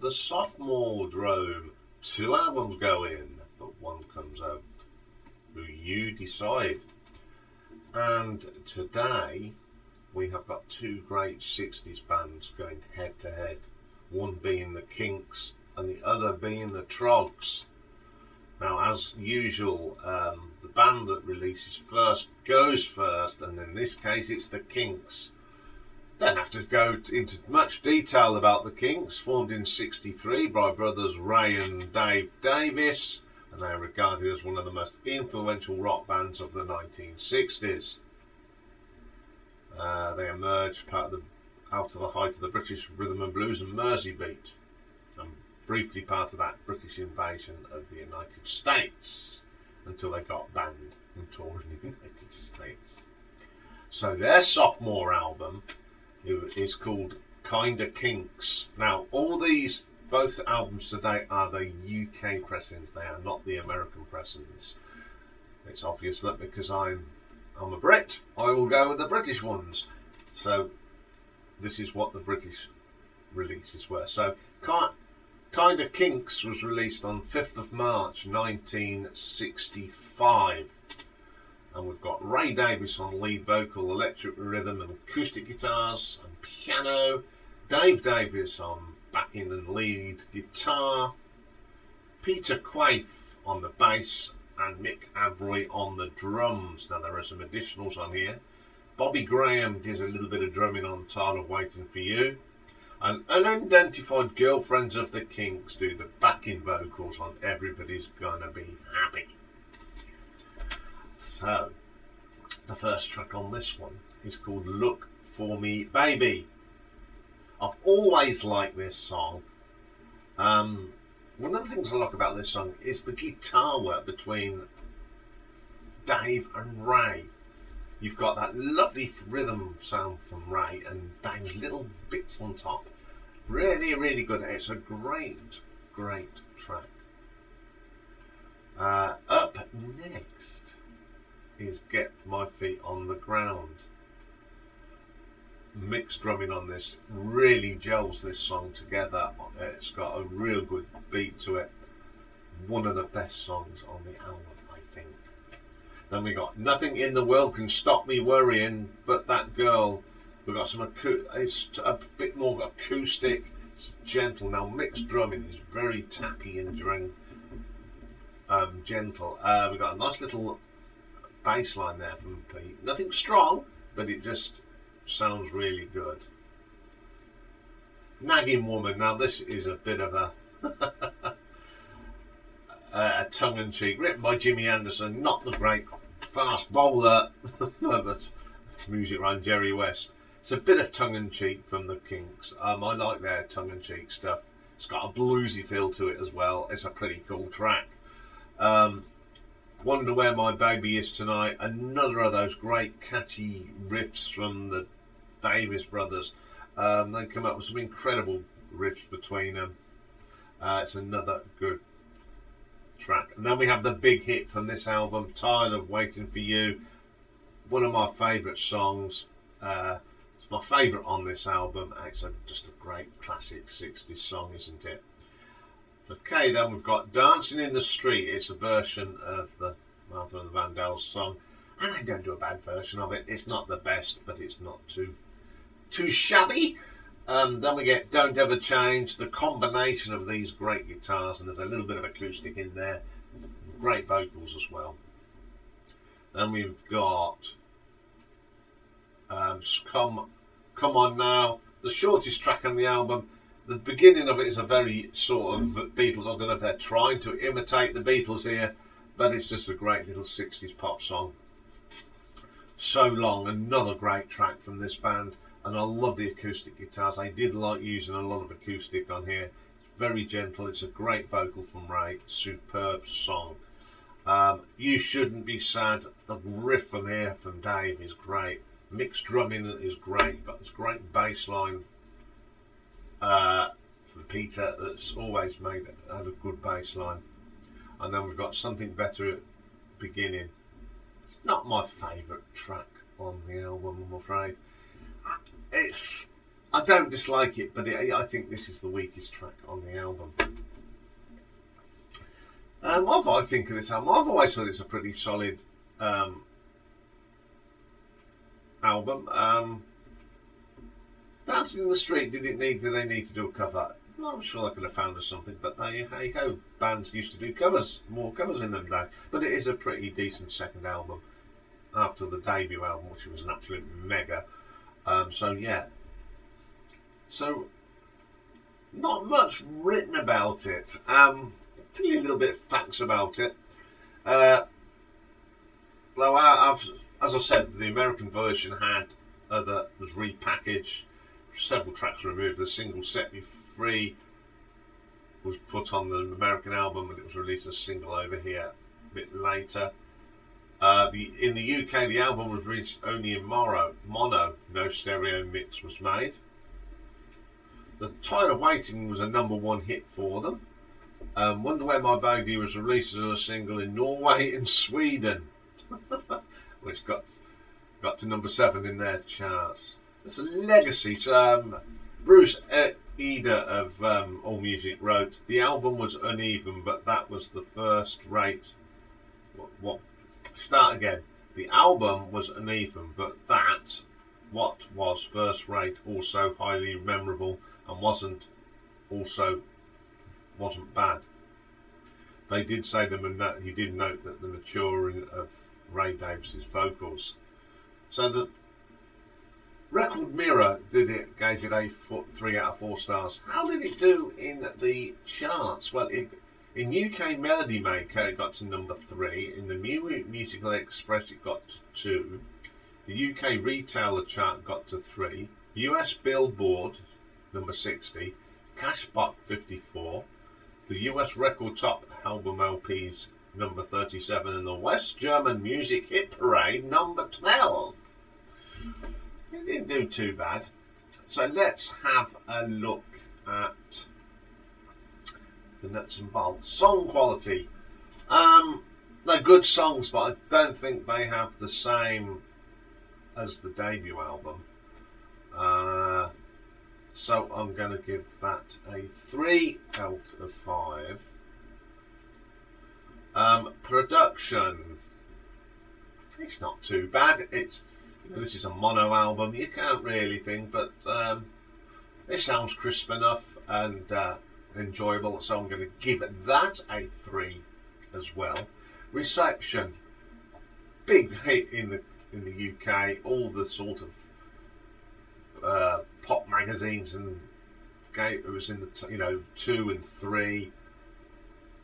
the Sophomore Drome. 2 albums go in, but one comes out. Who you decide. And today we have got 2 great 60s bands going head to head. One being the Kinks and the other being the Troggs. Now, as usual, the band that releases first goes first, and in this case it's the Kinks. Don't have to go into much detail about the Kinks. Formed in '63 by brothers Ray and Dave Davis, and they are regarded as one of the most influential rock bands of the 1960s. They emerged out of the height of the British rhythm and blues and Mersey beat, and briefly part of that British invasion of the United States until they got banned from touring the United States. So their sophomore album is called Kinda Kinks. Now, both albums today are the UK pressings. They are not the American pressings. It's obvious that because I'm a Brit, I will go with the British ones. So this is what the British releases were. So Kinda Kinks was released on 5th of March 1965. And we've got Ray Davis on lead vocal, electric rhythm and acoustic guitars and piano. Dave Davis on backing and lead guitar. Peter Quaife on the bass and Mick Avery on the drums. Now there are some additionals on here. Bobby Graham did a little bit of drumming on Tired of Waiting for You. And unidentified girlfriends of the Kinks do the backing vocals on Everybody's Gonna Be Happy. So, the first track on this one is called Look For Me Baby. I've always liked this song. One of the things I like about this song is the guitar work between Dave and Ray. You've got that lovely rhythm sound from Ray and Dave's little bits on top. Really, really good. It's a great, great track. Up next is Get My Feet on the Ground. Mixed drumming on this really gels this song together. It's got a real good beat to it. One of the best songs on the album, I think. Then we got Nothing in the World Can Stop Me Worrying But That Girl. We've got it's a bit more acoustic, it's gentle. Now mixed drumming is very tappy and gentle. We've got a nice little bass line there from Pete. Nothing strong, but it just sounds really good. Nagging Woman. Now this is a bit of a tongue-in-cheek, written by Jimmy Anderson, not the great fast bowler, but music around Jerry West. It's a bit of tongue-in-cheek from the Kinks. I like their tongue-in-cheek stuff. It's got a bluesy feel to it as well. It's a pretty cool track. Wonder Where My Baby Is Tonight, another of those great catchy riffs from the Davis brothers. They come up with some incredible riffs between them. It's another good track. And then we have the big hit from this album, Tired of Waiting for You. One of my favourite songs. It's my favourite on this album. It's just a great classic 60s song, isn't it? Okay, then we've got Dancing in the Street. It's a version of the Martha and the Vandells song, and they don't do a bad version of it. It's not the best, but it's not too shabby. Then we get Don't Ever Change, the combination of these great guitars, and there's a little bit of acoustic in there. Great vocals as well. Then we've got Come On Now, the shortest track on the album. The beginning of it is a very sort of Beatles. I don't know if they're trying to imitate the Beatles here, but it's just a great little 60s pop song. So Long, another great track from this band, and I love the acoustic guitars. I did like using a lot of acoustic on here. It's very gentle. It's a great vocal from Ray. Superb song. You Shouldn't Be Sad. The riff from here from Dave is great. Mixed drumming is great. You've got this great bass line from Peter that's always had a good bass line. And then we've got Something Better at the beginning. It's not my favourite track on the album, I'm afraid. I don't dislike it, but I think this is the weakest track on the album. What do I think of this album? I've always thought it's a pretty solid album. Dancing in the Street, do they need to do a cover? I'm sure they could have found us something, but hey ho, bands used to do covers, more covers in them days. But it is a pretty decent second album after the debut album, which was an absolute mega. So yeah. So not much written about it. Tell you a little bit of facts about it. Well, as I said, the American version had that was repackaged, several tracks removed. The single "Set Me Free" was put on the American album, and it was released as a single over here a bit later. In the UK, the album was released only in mono. No stereo mix was made. The Tide of Waiting was a #1 hit for them. Wonder Where My Baby was released as a single in Norway and Sweden, which got to #7 in their charts. It's a legacy. Bruce Eder of AllMusic wrote, "The album was uneven, but that was the first rate." Start again. The album was uneven, but that what was first rate, also highly memorable, and wasn't bad. They did say he did note that the maturing of Ray Davies' vocals. So the Record Mirror gave it a 3 out of 4 stars. How did it do in the charts? Well, in UK Melody Maker it got to #3. In the Musical Express it got to 2. The UK Retailer chart got to 3. US Billboard #60. Cashbox 54. The US Record Top Album LPs #37, and the West German Music Hit Parade #12. It didn't do too bad. So let's have a look at the nuts and bolts. Song quality. They're good songs, but I don't think they have the same as the debut album. So I'm going to give that a 3 out of 5. Production. It's not too bad. This is a mono album. You can't really think, but it sounds crisp enough and enjoyable. So I'm going to give that a 3 as well. Reception. Big hit in the UK. All the sort of pop magazines and it was in the 2 and 3.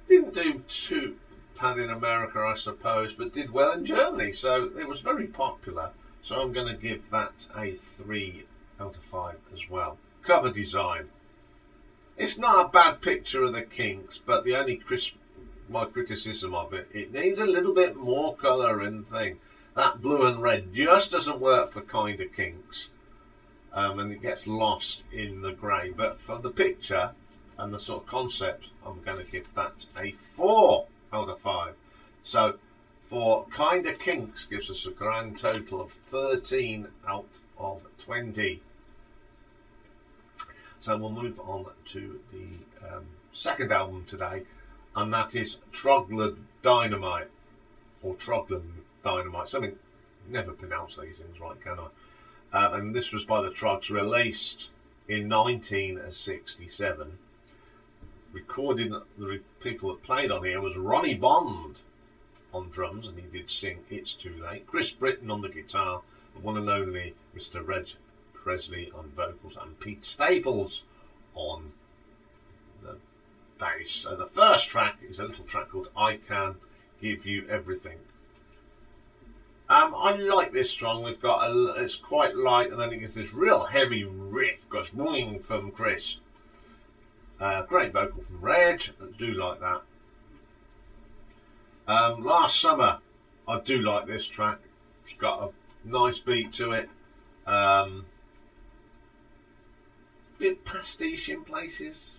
Didn't do too bad in America, I suppose, but did well in Germany. So it was very popular. So I'm going to give that a 3 out of 5 as well. Cover design. It's not a bad picture of the Kinks, but the only my criticism of it needs a little bit more colour and thing. That blue and red just doesn't work for kind of Kinks. And it gets lost in the grey. But for the picture and the sort of concept, I'm going to give that a 4 out of 5. So for Kinda Kinks gives us a grand total of 13 out of 20. So we'll move on to the second album today, and that is Troggs Dynamite, or Troggs Dynamite. Something, never pronounce these things right, can I? And this was by the Troggs, released in 1967. Recorded, the people that played on here was Ronnie Bond on drums, and he did sing It's Too Late. Chris Britton on the guitar, the one and only Mr. Reg Presley on vocals, and Pete Staples on the bass. So the first track is a little track called I Can Give You Everything. I like this song. We've got it's quite light, and then it gets this real heavy riff, goes boing from Chris. Great vocal from Reg. I do like that. Last Summer, I do like this track. It's got a nice beat to it. Bit pastiche in places,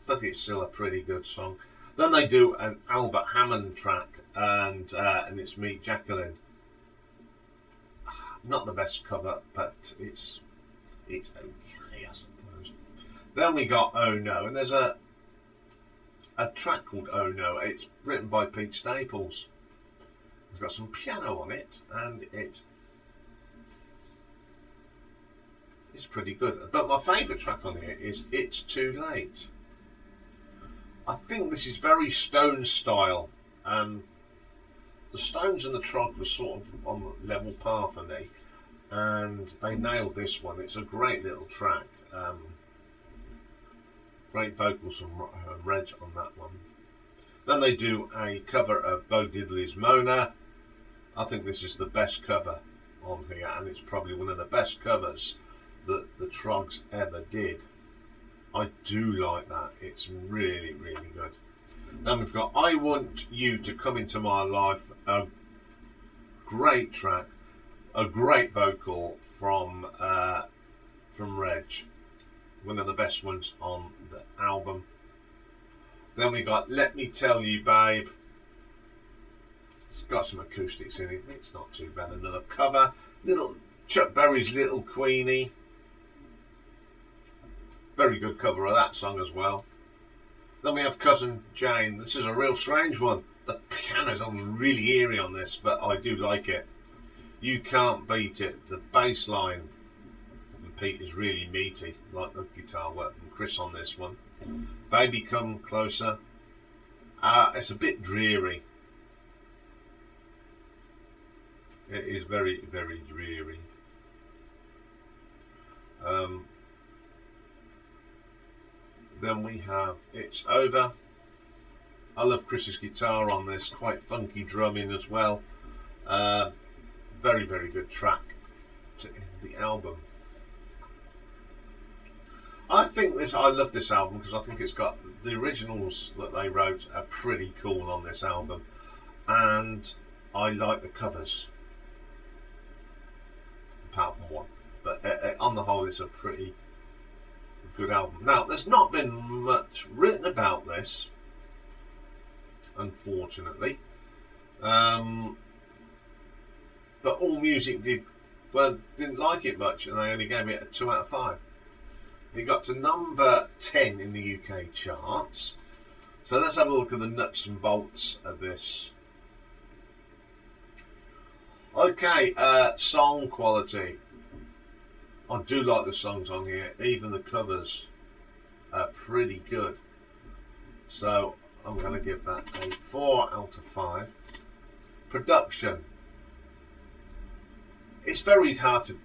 but it's still a pretty good song. Then they do an Albert Hammond track, and it's Meet Jacqueline. Not the best cover, but it's It's okay, I suppose. Then we got Oh No, and there's a track called Oh No. It's written by Pete Staples. It's got some piano on it, and it's pretty good. But my favourite track on here is It's Too Late. I think this is very Stones style. The Stones and the Troggs were sort of on the level par for me, and they nailed this one. It's a great little track. Great vocals from Reg on that one. Then they do a cover of Bo Diddley's Mona. I think this is the best cover on here, and it's probably one of the best covers that the Troggs ever did. I do like that. It's really, really good. Then we've got I Want You to Come Into My Life. A great track, a great vocal from Reg. One of the best ones on the album. Then we got Let Me Tell You Babe. It's got some acoustics in it. It's not too bad. Another cover. Little Chuck Berry's Little Queenie. Very good cover of that song as well. Then we have Cousin Jane. This is a real strange one. The piano sounds really eerie on this, but I do like it. You Can't Beat It. The bass line from Pete is really meaty, like the guitar work from Chris on this one. Baby Come Closer. It's a bit dreary. It is very, very dreary. Then we have It's Over. I love Chris's guitar on this, quite funky drumming as well. Very, very good track to end the album. I love this album because I think it's got the originals that they wrote are pretty cool on this album, and I like the covers, apart from one. But on the whole, it's a pretty good album. Now, there's not been much written about this, unfortunately. But AllMusic didn't like it much, and they only gave it a 2 out of 5. It got to number 10 in the UK charts. So let's have a look at the nuts and bolts of this. Okay, song quality. I do like the songs on here. Even the covers are pretty good. So I'm going to give that a 4 out of 5. Production. It's very hard to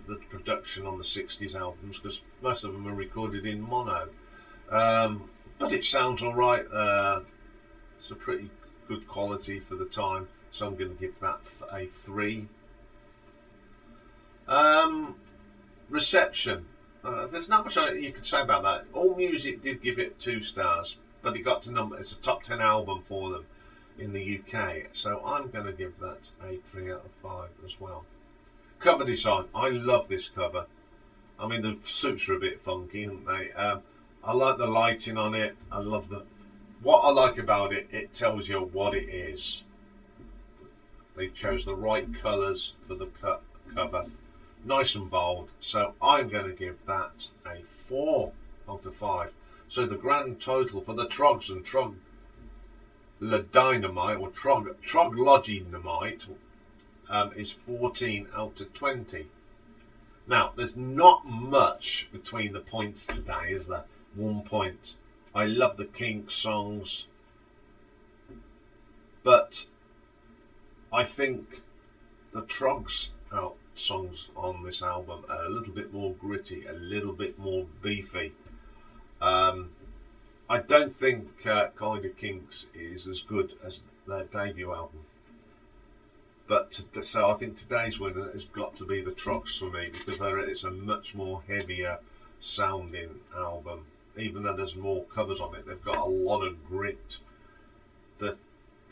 the production on the 60s albums because most of them are recorded in mono. But it sounds alright. It's a pretty good quality for the time. So I'm going to give that a 3. Reception. There's not much you could say about that. AllMusic did give it 2 stars, but it got to it's a top 10 album for them in the UK. So I'm going to give that a 3 out of 5 as well. Cover design. I love this cover. I mean, the suits are a bit funky, aren't they? I like the lighting on it. I love what I like about it. It tells you what it is. They chose the right colours for the cover. Nice and bold. So I'm going to give that a 4 out of 5. So the grand total for the Troggs and Dynamite or Troglodynamite is 14 out of 20. Now, there's not much between the points today, is there? 1 point. I love the Kinks songs, but I think the Troggs songs on this album are a little bit more gritty, a little bit more beefy. I don't think Kind of Kinks is as good as their debut album. But so I think today's winner has got to be the Troggs for me because it's a much more heavier sounding album. Even though there's more covers on it, they've got a lot of grit. The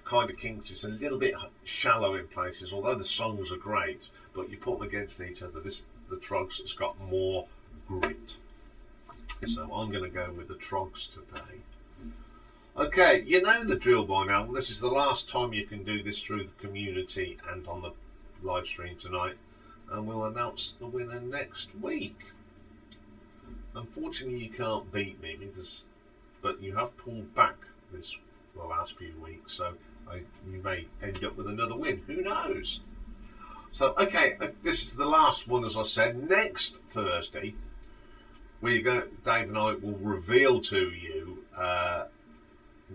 Kind of Kinks is a little bit shallow in places, although the songs are great. But you put them against each other. The Troggs has got more grit. So I'm going to go with the Troggs today. Okay, you know the drill by now. This is the last time you can do this through the community and on the live stream tonight. and we'll announce the winner next week. Unfortunately, you can't beat me but you have pulled back the last few weeks, so you may end up with another win. Who knows? So, okay, this is the last one, as I said. Next Thursday, Dave and I will reveal to you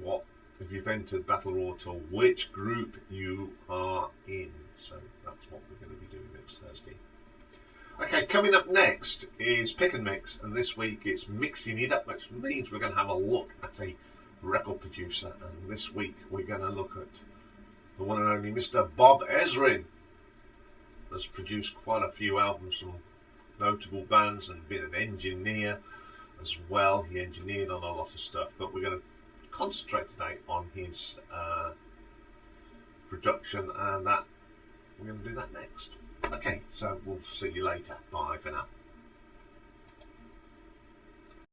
what, if you've entered Battle Royale Tour, which group you are in. So that's what we're going to be doing next Thursday. Okay, coming up next is Pick and Mix, and this week it's Mixing It Up, which means we're going to have a look at a record producer, and this week we're going to look at the one and only Mr. Bob Ezrin. Has produced quite a few albums from notable bands and been an engineer as well. He engineered on a lot of stuff, but we're going to concentrate today on his production, and that we're going to do that next. Okay, so we'll see you later. Bye for now.